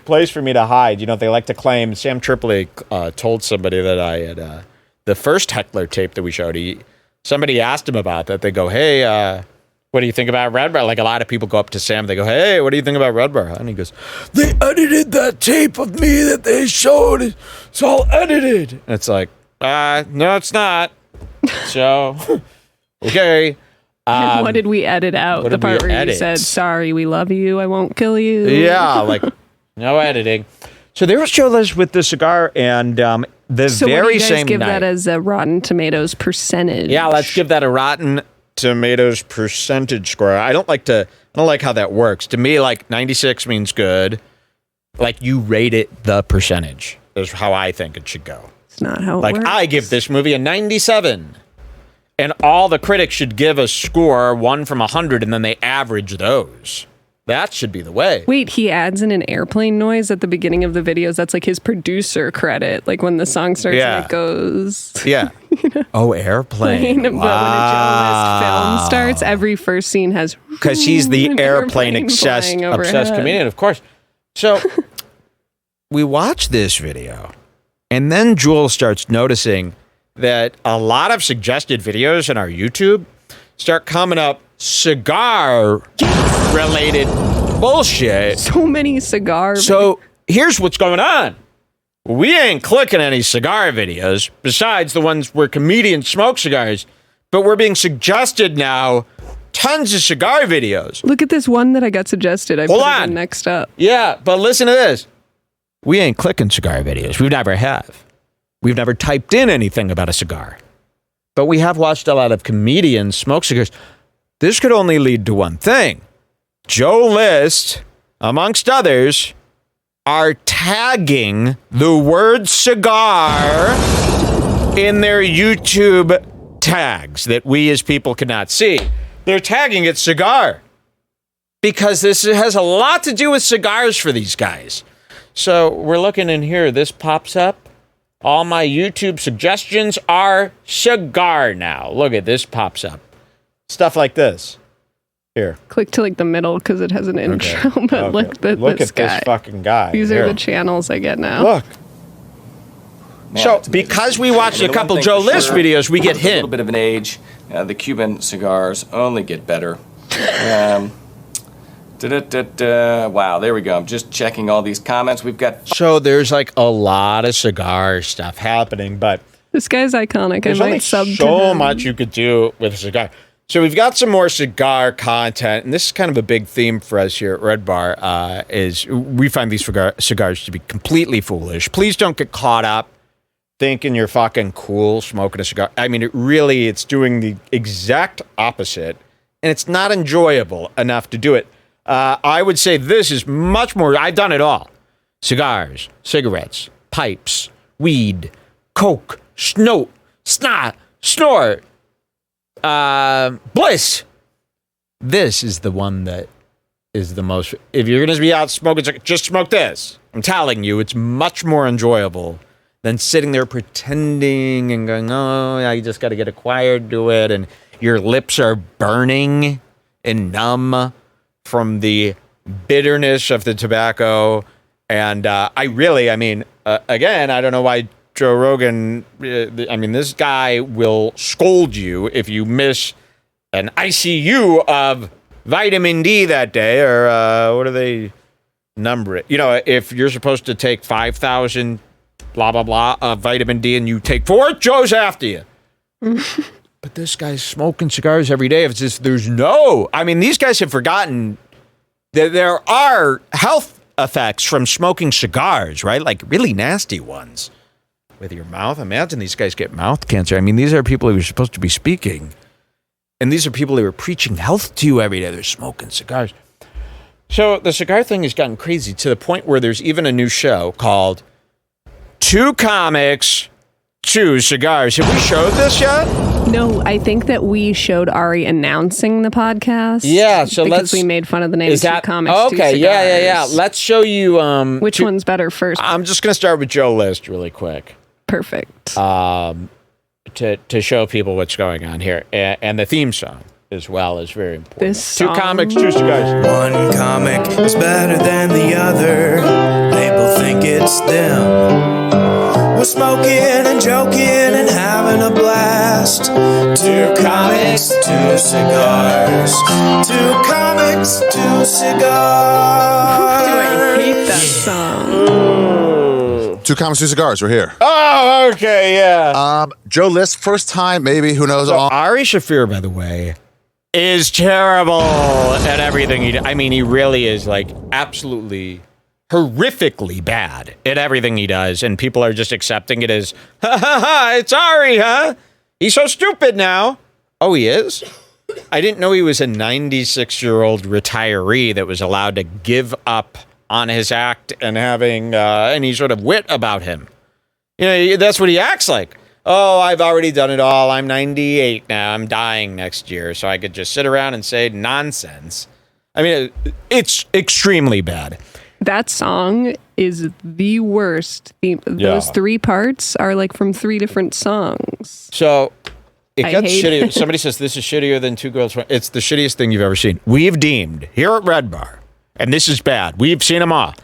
place for me to hide. You know, they like to claim. Sam Tripoli told somebody that I had the first Heckler tape that we showed. Somebody asked him about that. They go, "Hey, what do you think about Redbar?" Like a lot of people go up to Sam. They go, "Hey, what do you think about Redbar?" And he goes, "They edited that tape of me that they showed. It's all edited." And it's like, no, it's not. So, okay. And what did we edit out? The part where you said, "Sorry, we love you. I won't kill you." Yeah, like no editing. So they were showing us with the cigar, and the very same night. So what do you guys give that as a Rotten Tomatoes percentage? Yeah, let's give that a Rotten Tomatoes percentage score. I don't like how that works. To me, like 96 means good. Like you rate it the percentage is how I think it should go. It's not how it works. Like I give this movie a 97. And all the critics should give a score 1 from 100, and then they average those. That should be the way. Wait, he adds in an airplane noise at the beginning of the videos. That's like his producer credit. Like when the song starts and it goes. Yeah. You know? Oh, airplane. Wow. But when a Joe List film starts, every first scene has. Because he's the airplane obsessed comedian, of course. So we watch this video, and then Jewel starts noticing that a lot of suggested videos on our YouTube start coming up cigar-related bullshit. So many cigar So here's what's going on. We ain't clicking any cigar videos, besides the ones where comedians smoke cigars, but we're being suggested now tons of cigar videos. Look at this one that I got suggested. Hold on. Next up. Yeah, but listen to this. We ain't clicking cigar videos. We never have. We've never typed in anything about a cigar, but we have watched a lot of comedians smoke cigars. This could only lead to one thing. Joe List, amongst others, are tagging the word cigar in their YouTube tags that we as people cannot see. They're tagging it cigar because this has a lot to do with cigars for these guys. So we're looking in here. This pops up. All my YouTube suggestions are cigar now. Look at this pops up. Stuff like this. Here. Click to like the middle because it has an intro. Okay. But look at this fucking guy. These are the channels I get now. Look. So because we watched a couple Joe List videos, we get hit. A little bit of an age. The Cuban cigars only get better. Wow, there we go. I'm just checking all these comments. We've got. So there's like a lot of cigar stuff happening, but this guy's iconic. There's only so much you could do with a cigar. So we've got some more cigar content, and this is kind of a big theme for us here at Red Bar. Is we find these cigars to be completely foolish. Please don't get caught up thinking you're fucking cool smoking a cigar. I mean, it's doing the exact opposite, and it's not enjoyable enough to do it. I would say this is much more. I've done it all. Cigars, cigarettes, pipes, weed, coke, snort, bliss. This is the one that is the most. If you're going to be out smoking, just smoke this. I'm telling you, it's much more enjoyable than sitting there pretending and going, "Oh, I just got to get acquired to it," and your lips are burning and numb from the bitterness of the tobacco. And again, I don't know why Joe Rogan, this guy will scold you if you miss an ICU of vitamin D that day, or what do they number it? You know, if you're supposed to take 5,000 blah, blah, blah of vitamin D and you take 4, Joe's after you. But this guy's smoking cigars every day. It's just, these guys have forgotten that there are health effects from smoking cigars, right? Like really nasty ones with your mouth. Imagine these guys get mouth cancer. I mean, these are people who are supposed to be speaking. And these are people who are preaching health to you every day. They're smoking cigars. So the cigar thing has gotten crazy to the point where there's even a new show called 2 Comics, 2 Cigars. Have we showed this yet? No, I think that we showed Ari announcing the podcast. Yeah, so because we made fun of the name 2 Comics, 2 Cigars. Yeah. Let's show you. Which one's better first? I'm just going to start with Joe List really quick. Perfect. To show people what's going on here. And the theme song as well is very important. This song. 2 Comics, 2 Cigars. One comic is better than the other. They it's them. We're smoking and joking and having a blast. 2 comics, 2 cigars. 2 comics, 2 cigars. Do I hate that song? 2 comics, 2 cigars. We're here. Oh, okay, yeah. Joe List, first time, maybe. Who knows? So Ari Shaffir, by the way, is terrible at everything he does. I mean, he really is like absolutely horrifically bad at everything he does, and people are just accepting it as, ha ha ha, it's Ari, huh? He's so stupid now. Oh, he is? I didn't know he was a 96-year-old retiree that was allowed to give up on his act and having any sort of wit about him. You know, that's what he acts like. Oh, I've already done it all. I'm 98 now. I'm dying next year, so I could just sit around and say nonsense. I mean, it's extremely bad. That song is the worst. Those 3 parts are like from 3 different songs. So it I gets hate shitty. it. Somebody says this is shittier than 2 Girls. It's the shittiest thing you've ever seen. We've deemed here at Redbar, and this is bad. We've seen them all.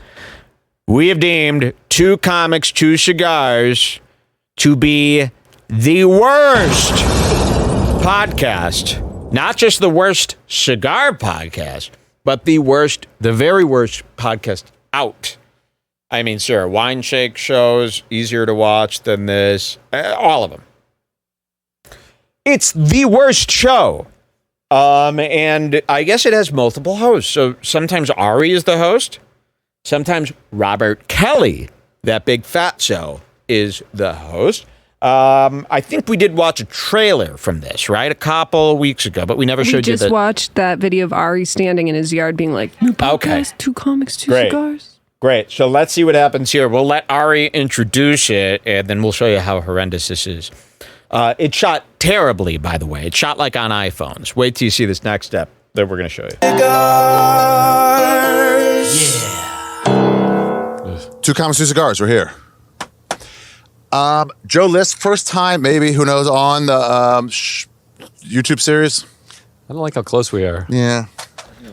We have deemed 2 comics, 2 cigars to be the worst podcast. Not just the worst cigar podcast, but the very worst podcast out. I mean, sir, Wine Shake shows, easier to watch than this. All of them. It's the worst show. And I guess it has multiple hosts. So sometimes Ari is the host. Sometimes Robert Kelly, that big fatso, is the host. I think we did watch a trailer from this, right? A couple weeks ago, but we never showed you that. We just watched that video of Ari standing in his yard being like, new podcast, 2 comics, 2 cigars. Great. So let's see what happens here. We'll let Ari introduce it, and then we'll show you how horrendous this is. It shot terribly, by the way. It shot like on iPhones. Wait till you see this next step that we're going to show you. Cigars. 2 comics, 2 cigars. We're here. Joe List, first time, maybe, who knows, on the YouTube series. I don't like how close we are. Yeah.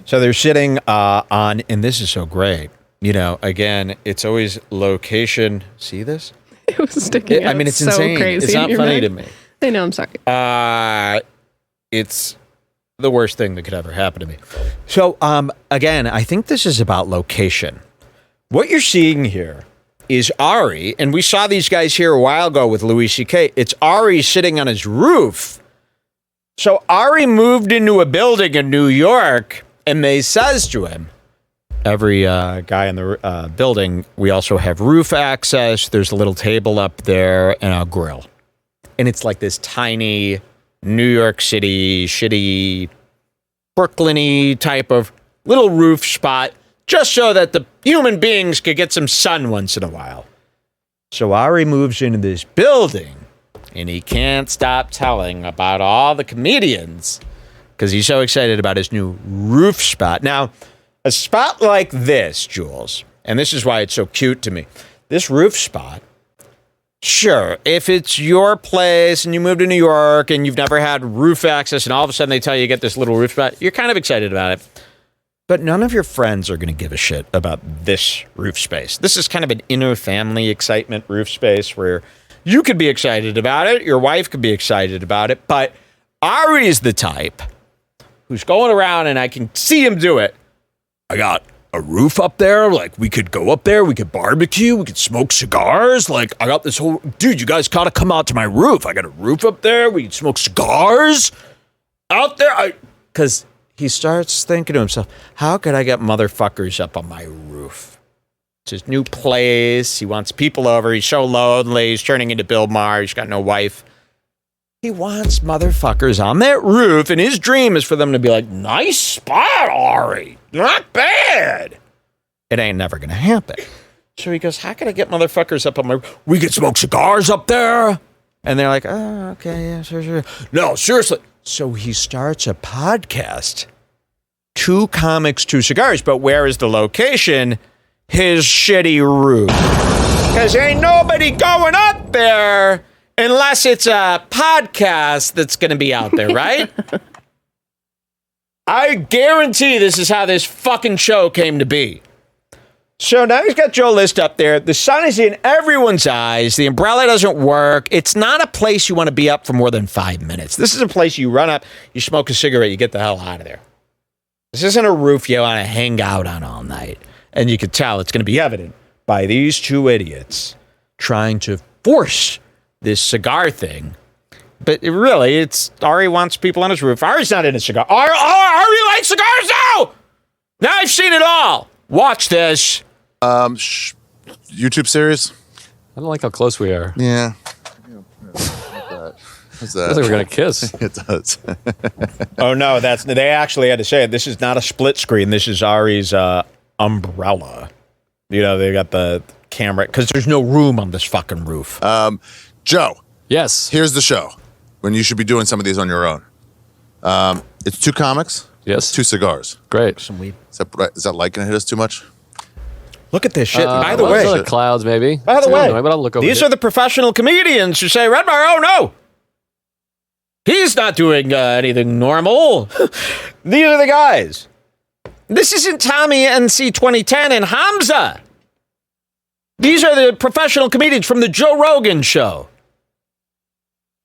So they're sitting on, and this is so great. You know, again, it's always location. See this? It was sticking out. I mean, it's so insane. crazy It's not in your funny mouth. to me. I know, I'm sorry. It's the worst thing that could ever happen to me. So, again, I think this is about location. What you're seeing here is Ari, and we saw these guys here a while ago with Louis C.K. It's Ari sitting on his roof. So Ari moved into a building in New York, and they says to him, every guy in the building, we also have roof access. There's a little table up there and a grill. And it's like this tiny New York City, shitty, Brooklyn-y type of little roof spot, just so that the human beings could get some sun once in a while. So Ari moves into this building, and he can't stop telling about all the comedians because he's so excited about his new roof spot. Now, a spot like this, Jules, and this is why it's so cute to me, this roof spot, sure, if it's your place and you moved to New York and you've never had roof access and all of a sudden they tell you get this little roof spot, you're kind of excited about it. But none of your friends are going to give a shit about this roof space. This is kind of an inner family excitement roof space where you could be excited about it, your wife could be excited about it, but Ari is the type who's going around, and I can see him do it. I got a roof up there, like we could go up there, we could barbecue, we could smoke cigars, like I got this whole, dude, you guys gotta come out to my roof. I got a roof up there, we can smoke cigars out there. Because he starts thinking to himself, how could I get motherfuckers up on my roof? It's his new place, he wants people over, he's so lonely, he's turning into Bill Maher, he's got no wife. He wants motherfuckers on that roof, and his dream is for them to be like, nice spot, Ari. Not bad. It ain't never going to happen. So he goes, how can I get motherfuckers up on my roof? We could smoke cigars up there. And they're like, oh, okay, yeah, sure. No, seriously. So he starts a podcast. 2 comics, 2 cigars. But where is the location? His shitty roof. Because ain't nobody going up there unless it's a podcast that's going to be out there, right? I guarantee this is how this fucking show came to be. So now he's got Joe List up there. The sun is in everyone's eyes. The umbrella doesn't work. It's not a place you want to be up for more than 5 minutes. This is a place you run up, you smoke a cigarette, you get the hell out of there. This isn't a roof you want to hang out on all night. And you could tell it's going to be evident by these two idiots trying to force this cigar thing. But really, it's Ari wants people on his roof. Ari's not in a cigar. Ari likes cigars now! Now I've seen it all. Watch this. YouTube series? I don't like how close we are. Yeah. What's that? I think we're going to kiss. It does. Oh, no, they actually had to say it. This is not a split screen. This is Ari's umbrella. You know, they got the camera, because there's no room on this fucking roof. Joe. Yes. Here's the show. When you should be doing some of these on your own. It's 2 comics. Yes. 2 cigars. Great. Some weed. Is that light going to hit us too much? Look at this shit. By the Well, way, it's like clouds, maybe. By the way, but I'll look over these here. are the professional comedians who say, Redbar, oh no, he's not doing anything normal. These are the guys. This isn't Tommy NC 2010 and Hamza. These are the professional comedians from the Joe Rogan show.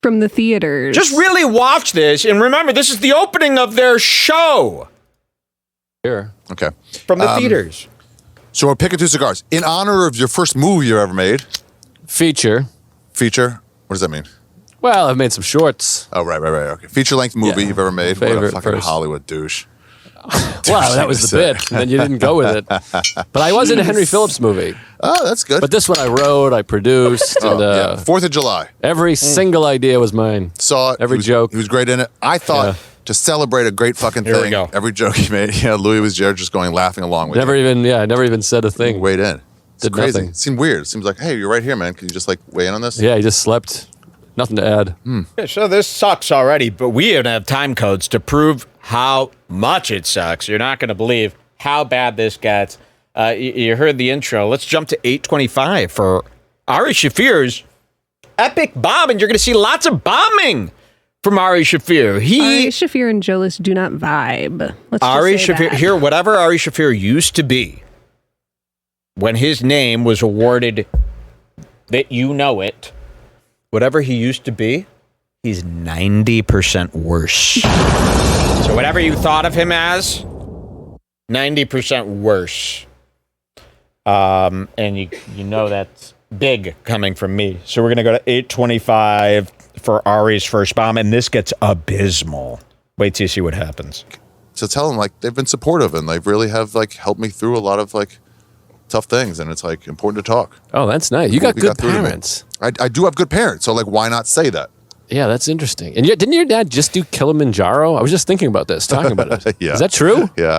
From the theaters. Just really watch this, and remember, this is the opening of their show Here. Okay. from the theaters. So we're picking 2 cigars. In honor of your first movie you ever made. Feature. Feature. What does that mean? Well, I've made some shorts. Oh, right. Okay. Feature-length movie Yeah. you've ever made. What a Favorite fucking first. Hollywood douche. Wow, that was the bit. And then you didn't go with it. But I was in a Henry Phillips movie. Oh, that's good. But this one I wrote, I produced, and yeah. 4th of July. every single idea was mine. Saw it. Every joke. He was great in it. I thought to celebrate a great fucking Here we thing, go. every joke he made, Louis was there just going, laughing along with I never even said a you. thing. Weighed in. It's Did crazy. nothing. It seemed weird. It seems like, hey, you're right here, man. Can you just like weigh in on this? Yeah, I just slept. Nothing to add. Yeah, so this sucks already, but we don't have time codes to prove how much it sucks. You're not going to believe how bad this gets. You heard the intro. Let's jump to 825 for Ari Shaffir's epic bomb, and you're going to see lots of bombing from Ari Shaffir. Ari Shaffir and Joe List do not vibe. Let's Ari just say Shaffir, that. here, whatever Ari Shaffir used to be when his name was awarded that you know it, whatever he used to be, he's 90% worse. So whatever you thought of him as, 90% worse. And you know that's big coming from me. So we're going to go to 825 for Ari's first bomb, and this gets abysmal. Wait till you see what happens. So tell them like they've been supportive and they really have like helped me through a lot of like tough things, and it's like important to talk. Oh, that's nice. You got We good through to me. parents. I do have good parents, so like why not say that? Yeah, that's interesting. And didn't your dad just do Kilimanjaro? I was just thinking about this, talking about it. Yeah. Is that true? Yeah.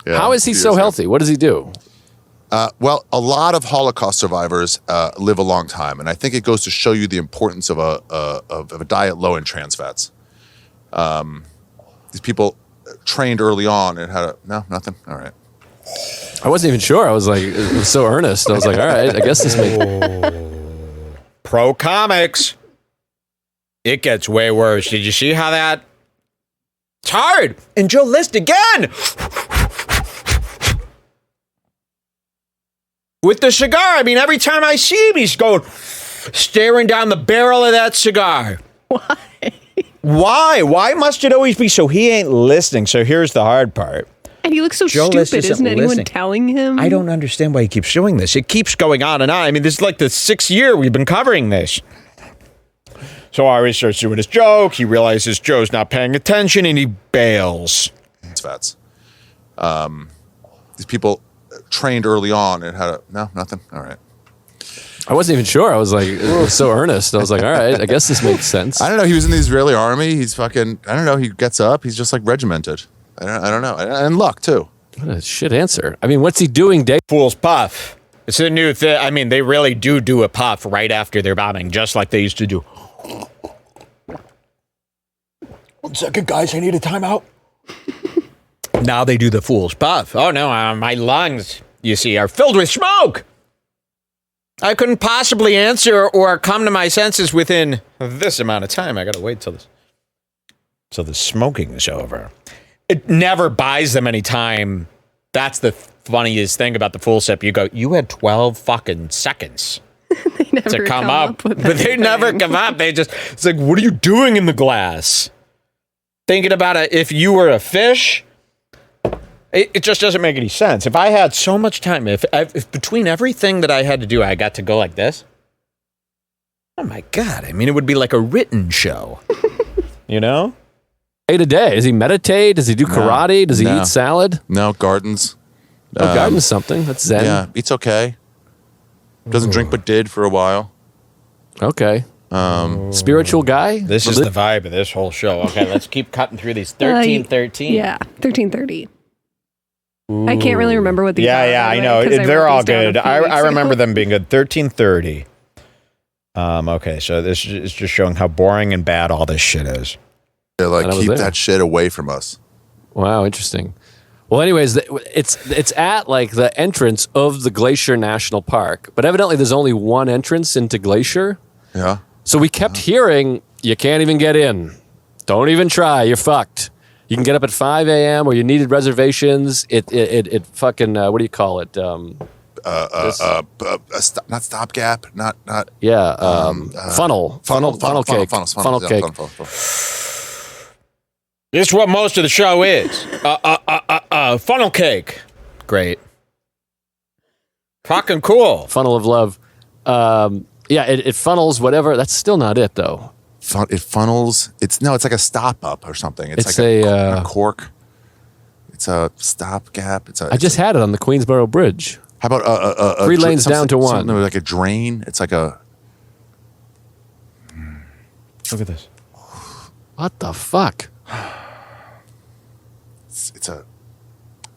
How is he so Years ago. healthy? What does he do? Well, a lot of Holocaust survivors live a long time, and I think it goes to show you the importance of a diet low in trans fats. These people trained early on and had nothing. All right. I wasn't even sure. I was like, it was so earnest. I was like, all right, I guess this makes... Pro comics. It gets way worse. Did you see how that? It's hard. And Joe List again. With the cigar. I mean, every time I see him, he's going, staring down the barrel of that cigar. Why? Why? Why must it always be so? He ain't listening. So here's the hard part. And he looks so Joe List stupid. isn't Isn't anyone listening. telling him? I don't understand why he keeps doing this. It keeps going on and on. I mean, this is like the 6th year we've been covering this. So Ari starts doing his joke. He realizes Joe's not paying attention, and he bails. Trans fats. These people trained early on and had nothing. All right. I wasn't even sure. I was like, it was so earnest. I was like, all right, I guess this makes sense. I don't know. He was in the Israeli army. He's fucking. I don't know. He gets up. He's just like regimented. I don't know. And luck too. What a shit answer. I mean, what's he doing day? Fool's puff. It's a new thing. I mean, they really do a puff right after they're bombing, just like they used to do. 1 second, guys. I need a timeout. Now they do the fool's puff. Oh, no. My lungs, you see, are filled with smoke. I couldn't possibly answer or come to my senses within this amount of time. I got to wait till the smoking is over. It never buys them any time. That's the funniest thing about the full sip. You go, you had 12 fucking seconds They never to come up, with but they never come up. They just, it's like, what are you doing in the glass? Thinking about it, if you were a fish, it just doesn't make any sense. If I had so much time, if between everything that I had to do, I got to go like this. Oh my God. I mean, it would be like a written show, you know? Day to day. Does he meditate? Does he do karate? Does he eat salad? No, gardens. Oh, garden's something. That's zen. Yeah, eats okay. Doesn't drink, but did for a while. Okay. Spiritual guy? This is the vibe of this whole show. Okay, let's keep cutting through these. 1313. Yeah, 1330. I can't really remember what these are. Yeah, I know. They're all good. I remember them being good. 1330. Okay, so this is just showing how boring and bad all this shit is. They're like, keep that shit away from us. Wow, interesting. Well, anyways, it's at like the entrance of the Glacier National Park, but evidently there's only one entrance into Glacier. Yeah. So we kept hearing, you can't even get in. Don't even try. You're fucked. You can get up at 5 a.m. or you needed reservations. It fucking, what do you call it? Not stopgap, not. Yeah. Funnel cake. Funnel cake. This is what most of the show is. Funnel cake. Great. Fucking cool. Funnel of love. Yeah, it funnels whatever. That's still not it though. It funnels. It's like a stop up or something. It's like a cork. It's a stopgap. I just had it on the Queensboro Bridge. How about 3 lanes down to 1? Like a drain. It's like a. Look at this. What the fuck? It's a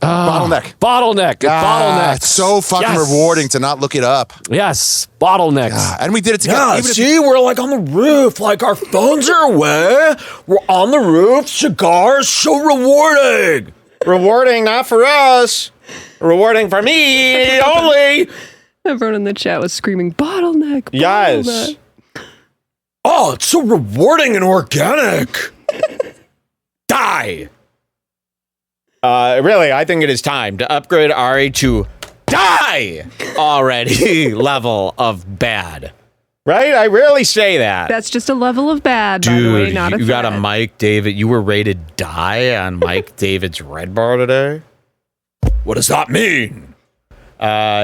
bottleneck. Bottleneck. It's so fucking rewarding to not look it up. Yes, bottlenecks. And we did it together. Yeah, see, we're like on the roof. Like our phones are away. We're on the roof. Cigars, so rewarding. Rewarding not for us. Rewarding for me only. Everyone in the chat was screaming, bottleneck. Yes. Oh, it's so rewarding and organic. Die. Really, I think it is time to upgrade Ari to die already level of bad. Right? I rarely say that. That's just a level of bad, Dude, by the way, not a you got a threat. Mike David. You were rated die on Mike David's Redbar today? What does that mean?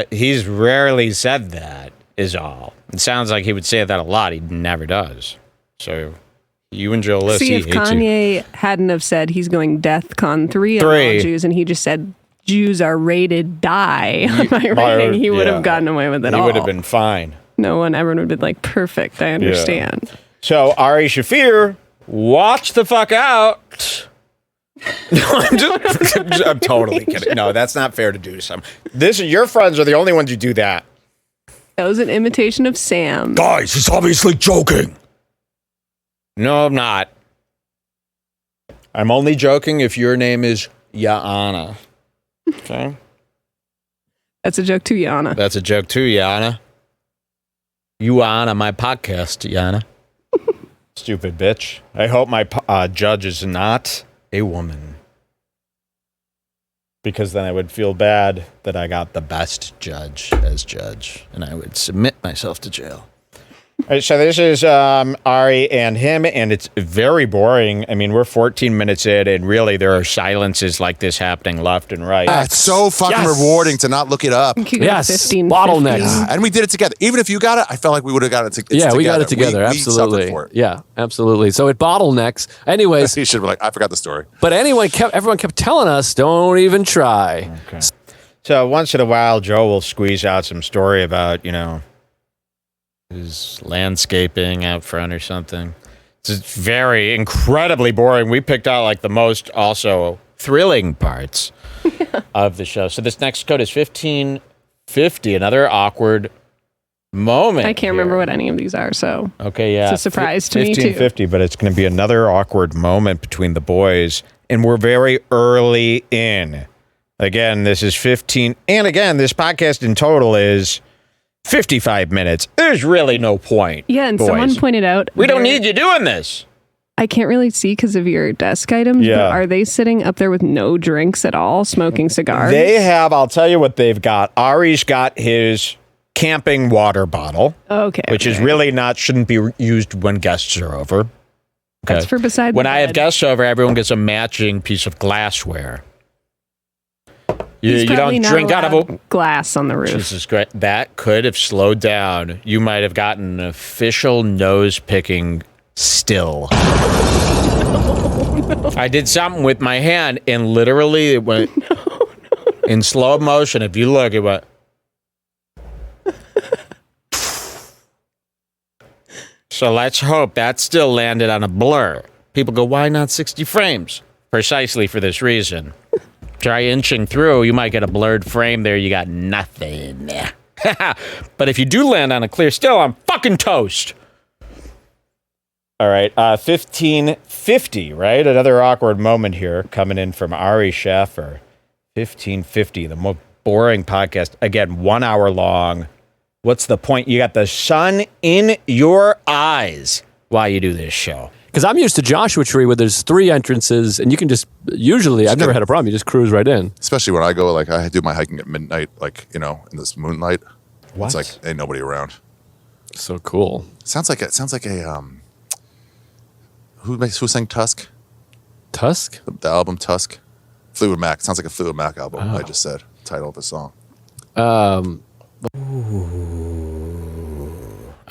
He's rarely said that, is all. It sounds like he would say that a lot. He never does. So you and Joe Liss, See, if Kanye hadn't have said he's going DEFCON 3 on all Jews, and he just said Jews are rated die on my rating, he would have gotten away with it all. He would have been fine. Everyone would have been like, perfect, I understand. Yeah. So Ari Shaffir, watch the fuck out. No, I'm totally kidding. No, that's not fair to do to some. Your friends are the only ones who do that. That was an imitation of Sam. Guys, he's obviously joking. No, I'm not. I'm only joking if your name is Yana. Okay? That's a joke too, Yana. That's a joke too, Yana. You on my podcast, Yana. Stupid bitch. I hope my judge is not a woman. Because then I would feel bad that I got the best judge as judge. And I would submit myself to jail. All right, so this is Ari and him, and it's very boring. I mean, we're 14 minutes in, and really there are silences like this happening left and right. It's so fucking rewarding to not look it up. Yes, 15, bottlenecks. And we did it together. Even if you got it, I felt like we would have got it together. Yeah, we got it together. Absolutely. For it. Yeah, absolutely. So it bottlenecks. Anyways. You should be like, I forgot the story. But anyway, everyone kept telling us, don't even try. Okay. So once in a while, Joe will squeeze out some story about, his landscaping out front or something. It's very incredibly boring. We picked out like the most also thrilling parts of the show. So this next code is 1550, another awkward moment. I can't remember what any of these are, so okay, yeah. It's a surprise to me too. 1550, but it's going to be another awkward moment between the boys, and we're very early in. Again, this is 15, and again, this podcast in total is 55 minutes. There's really no point. Yeah, and boys. someone pointed out... We don't need you doing this. I can't really see because of your desk items, Yeah. but are they sitting up there with no drinks at all, smoking cigars? They have, I'll tell you what they've got. Ari's got his camping water bottle. Okay. Which is really shouldn't be used when guests are over. Okay. That's for beside when the I have bed. guests over, everyone gets a matching piece of glassware. You probably don't not drink out of allowed a glass on the roof. Jesus Christ. That could have slowed down. You might have gotten an official nose picking still. I did something with my hand and literally it went in slow motion. If you look, it went. So let's hope that still landed on a blur. People go, why not 60 frames? Precisely for this reason. Try inching through, you might get a blurred frame there. You got nothing. But if you do land on a clear still, I'm fucking toast. All right, 1550, right? Another awkward moment here coming in from Ari Shaffir. 1550, the most boring podcast. Again, 1 hour long. What's the point? You got the sun in your eyes while you do this show. Because I'm used to Joshua Tree where there's 3 entrances and you can just, usually, I've never had a problem. You just cruise right in. Especially when I go, like, I do my hiking at midnight, like, in this moonlight. What? It's like, ain't nobody around. So cool. Sounds like a, who sang Tusk? Tusk? The album Tusk? Fleetwood Mac. Sounds like a Fleetwood Mac album, I just said. Title of the song.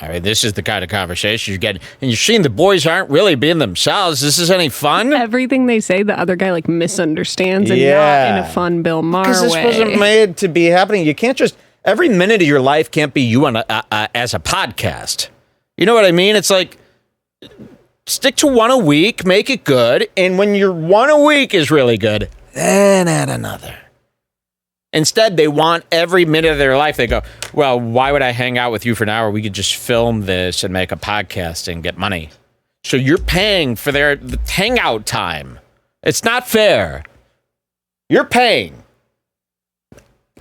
All right, this is the kind of conversation you're getting. And you're seeing the boys aren't really being themselves. Is this any fun? Everything they say, the other guy like misunderstands and not in a fun Bill Maher way. Because this wasn't made to be happening. You can't just, every minute of your life can't be you on as a podcast. You know what I mean? It's like, stick to one a week, make it good. And when your one a week is really good, then add another. Instead, they want every minute of their life. They go, well, why would I hang out with you for an hour? We could just film this and make a podcast and get money. So you're paying for their hangout time. It's not fair. You're paying.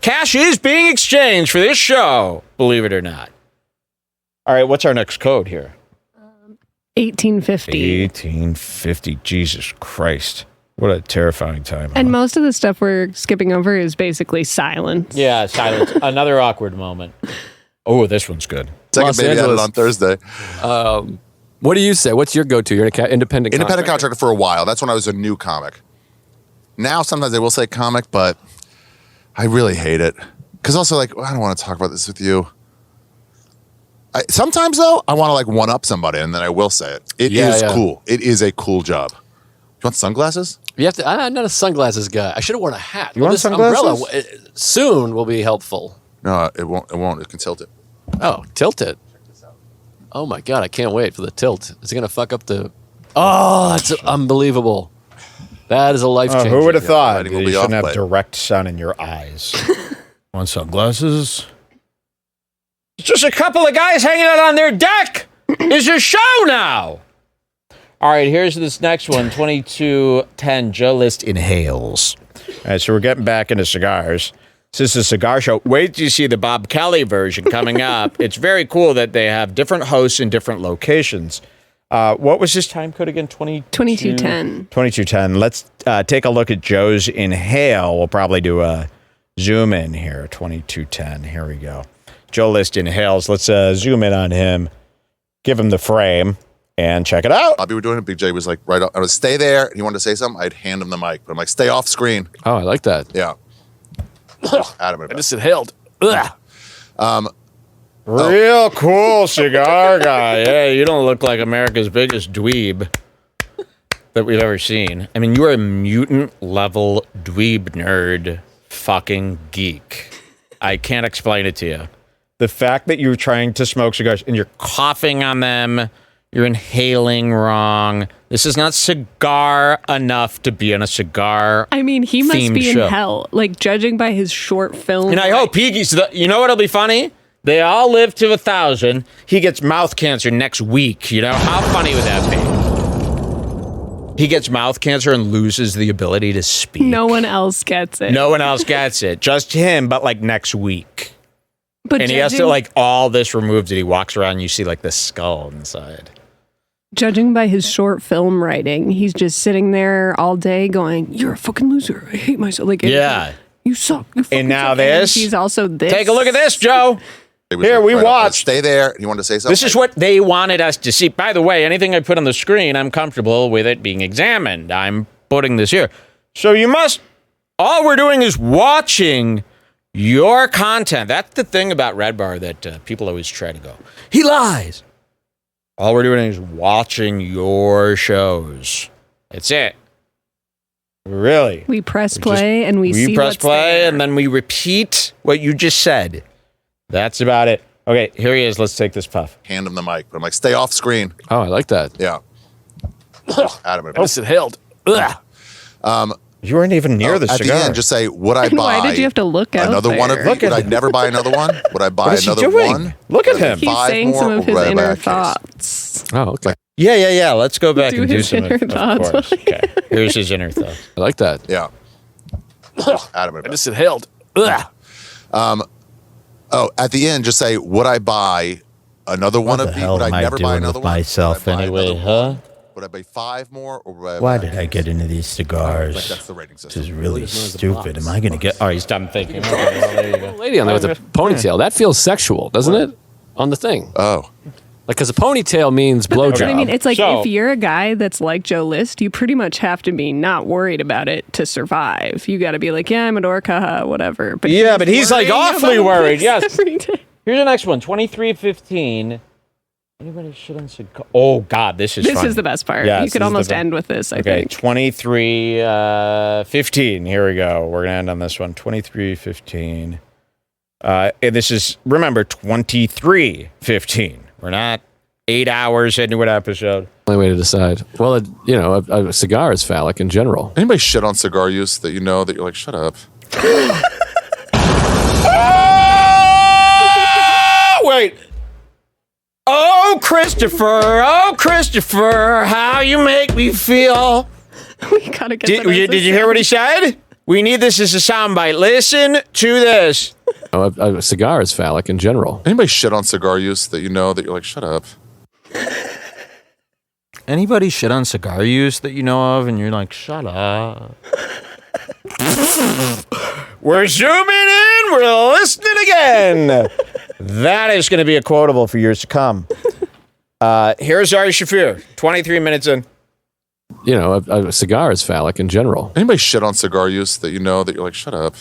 Cash is being exchanged for this show, believe it or not. All right, what's our next code here? 1850. 1850. Jesus Christ. What a terrifying time. And most of the stuff we're skipping over is basically silence. Yeah, silence. Another awkward moment. Oh, this one's good. Second Los baby added Angeles. on Thursday. What do you say? What's your go-to? You're an independent Contractor for a while. That's when I was a new comic. Now, sometimes they will say comic, but I really hate it. Because also, like, I don't want to talk about this with you. Sometimes, though, I want to, like, one-up somebody, and then I will say it. It is cool. It is a cool job. You want sunglasses? You have to. I'm not a sunglasses guy. I should have worn a hat. You want this sunglasses? umbrella soon will be helpful. No, it won't. It won't. It can tilt it. Oh, tilt it. Oh my God, I can't wait for the tilt. Is it going to fuck up the... Oh, that's unbelievable. That is a life changer. Who would have thought lighting that will you be shouldn't off have by- direct sun in your eyes? Want sunglasses? It's just a couple of guys hanging out on their deck. It's a show now. All right, here's this next one, 2210. Joe List inhales. All right, so we're getting back into cigars. This is a cigar show. Wait till you see the Bob Kelly version coming up. It's very cool that they have different hosts in different locations. What was his time code again? 2210. 2210. Let's take a look at Joe's inhale. We'll probably do a zoom in here. 2210. Here we go. Joe List inhales. Let's zoom in on him. Give him the frame. And check it out. Bobby were doing it. Big J was like, right up. I would stay there. And he wanted to say something. I'd hand him the mic. But I'm like, stay off screen. Oh, I like that. Yeah. Adamant. I just inhaled. Ugh. Real cool cigar guy. Yeah, you don't look like America's biggest dweeb that we've ever seen. I mean, you are a mutant level dweeb nerd fucking geek. I can't explain it to you. The fact that you're trying to smoke cigars and you're coughing on them, you're inhaling wrong. This is not cigar enough to be on a cigar. I mean, he must themed be show. in hell, like judging by his short film. And I hope he gets you know what'll be funny? They all live to 1,000. He gets mouth cancer next week. You know, how funny would that be? He gets mouth cancer and loses the ability to speak. No one else gets it. No one else gets it. Just him, but like next week. But And he has to like all this removed and he walks around and you see like the skull inside. Judging by his short film writing, he's just sitting there all day going, "You're a fucking loser. I hate myself." Like, Yeah. You suck. You fucking And now suck. this. He's also this. Take a look at this, Joe. It was Here, like, we right up, watched. stay there. You wanted to say something? This is what they wanted us to see. By the way, anything I put on the screen, I'm comfortable with it being examined. I'm putting this here. So you must, all we're doing is watching your content. That's the thing about Redbar that people always try to go, he lies. All we're doing is watching your shows. That's it. Really. We press play and we see press what's play there. and then we repeat what you just said. That's about it. Okay, here he is. Let's take this puff. Hand him the mic. But I'm like, stay off screen. Oh, I like that. Yeah. Adam. Listen, held. Ugh. You weren't even near the At cigar. the end, just say, would I buy Why did you have to look out another one of there? these? Look at Would I him. never buy another one? Would I buy What is he another doing? one? Look at Would I him. He's buy saying more, some or of his would I buy inner a case? thoughts. Oh, okay. Yeah. Let's go back Do and do his some inner of thoughts. course. Okay. Here's his inner thoughts. I like that. Yeah. Adam. Listen, held. Ugh. Oh, at the end, just say, would I buy another one of these? Would I never buy another one? myself Would I buy anyway, another huh? one? Would I buy 5 more, or would I Why buy did I a get case? into these cigars? Like, that's the rating system. This is really stupid. Am I going to get... Oh, he's done thinking. Okay, well, there you go. Lady on there with a ponytail. That feels sexual, doesn't it? On the thing. Oh. Like, because a ponytail means blowjob. I mean, it's like So- if you're a guy that's like Joe List, you pretty much have to be not worried about it to survive. You got to be like, yeah, I'm a dork, haha, whatever. But Yeah, but he's like worrying awfully about worried. this Yes. every day. Here's the next one. 2315. Anybody shit on cigar? Oh, God, this is This funny. is the best part. Yes, You this could is almost the best. end with this, I Okay, think. 2315. Here we go. We're going to end on this one. 2315. And this is, remember, 2315. We're not 8 hours into an episode. Only way to decide. Well, a cigar is phallic in general. Anybody shit on cigar use that you know that you're like, shut up? Oh, wait. Oh, Christopher, how you make me feel. We got to get Did that as you hear what he said? We need this as a soundbite. Listen to this. A cigar is phallic in general. Anybody shit on cigar use that you know that you're like, shut up? Anybody shit on cigar use that you know of and you're like, shut up. We're zooming in. We're listening again. That is going to be a quotable for years to come. Here's Ari Shaffir, 23 minutes in. A cigar is phallic in general. Anybody shit on cigar use that you know that you're like, shut up?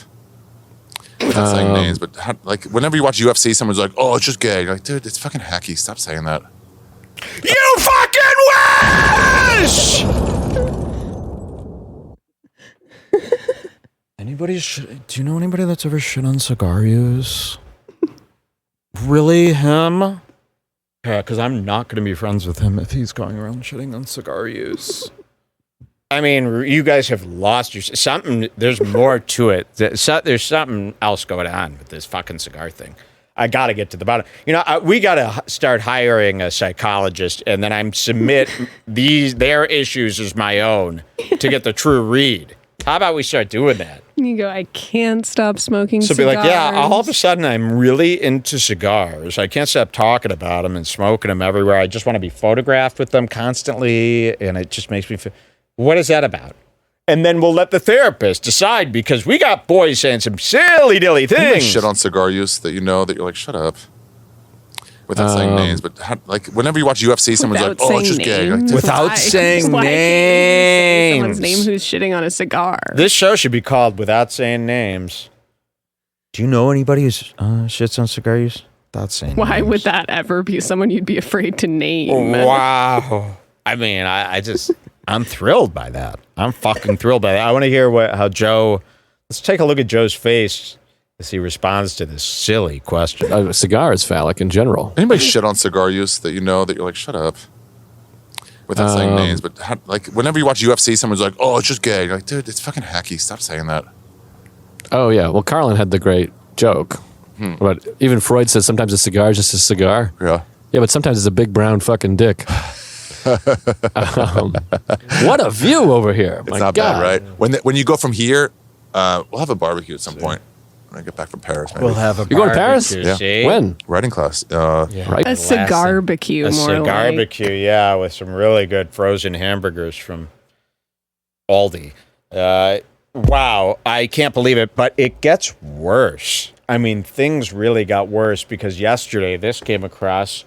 Without saying names, but like whenever you watch UFC, someone's like, oh, it's just gay. You're like, dude, it's fucking hacky. Stop saying that. You fucking wish! Do you know anybody that's ever shit on cigar use? Really, him? Yeah, because I'm not going to be friends with him if he's going around shitting on cigar use. I mean, you guys have lost your... Something... There's more to it. There's something else going on with this fucking cigar thing. I got to get to the bottom. We got to start hiring a psychologist, and then I'm submit their issues as my own to get the true read. How about we start doing that? You go, I can't stop smoking So cigars. be like, yeah, all of a sudden I'm really into cigars. I can't stop talking about them and smoking them everywhere. I just want to be photographed with them constantly, and it just makes me feel, what is that about? And then we'll let the therapist decide, because we got boys saying some silly dilly Anybody things. shit on cigar use that you know that you're like, shut up? Without saying names, but like whenever you watch UFC, someone's like, Without oh, it's saying just gay. You're like, names. dude, Without Why? saying Why can't you say someone's name names. who's shitting on a cigar? This show should be called Without Saying Names. Do you know anybody who shits on cigar use? Without saying Why names. would that ever be someone you'd be afraid to name? Wow. I mean, I'm thrilled by that. I'm fucking thrilled by that. I want to hear how Joe, let's take a look at Joe's face as he responds to this silly question. A cigar is phallic in general. Anybody shit on cigar use that you know that you're like, shut up? Without saying names, but like whenever you watch UFC, someone's like, oh, it's just gay. You're like, dude, it's fucking hacky. Stop saying that. Oh, yeah. Well, Carlin had the great joke. But even Freud says sometimes a cigar is just a cigar. Yeah. Yeah, but sometimes it's a big brown fucking dick. What a view over here. It's not bad, right? When you go from here, we'll have a barbecue at some point. when I get back from Paris. Maybe. We'll have a You going to Paris? barbecue, Yeah. see? When? Writing class. Right. A cigar barbecue, A more cigar like. barbecue, yeah, with some really good frozen hamburgers from Aldi. Wow, I can't believe it, but it gets worse. I mean, things really got worse because yesterday this came across